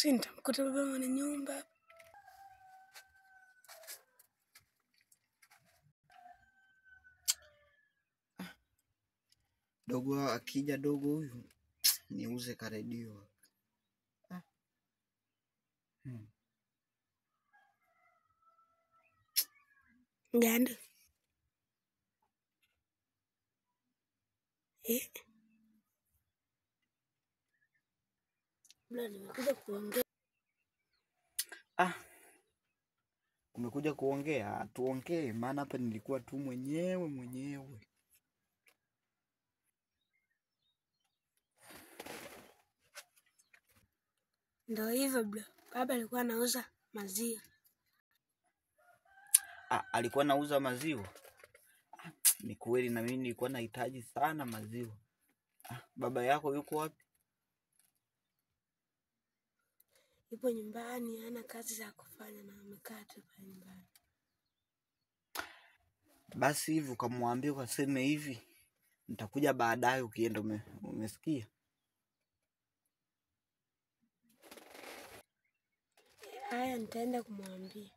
Si nitamkuta baba mwenye nyumba. Dogo akija dogo huyu niuze karedio. Ganda. Bla nimekuja kuongea. Umekuja kuongea? Tuongee, maana hapa nilikuwa tu mwenyewe. Ndio hivyo bla. Baba alikuwa anauza maziwa. Alikuwa anauza maziwa? Ni kweli na mimi nilikuwa nahitaji sana maziwa. Baba yako yuko wapi? Yupo nyumbani, hana kazi za kufanya na amekaa tu hapa nyumbani. Basi hivi ukamwambie ukaseme hivi, nitakuja baadaye ukienda, umesikia? Haya nitaenda kumwambia.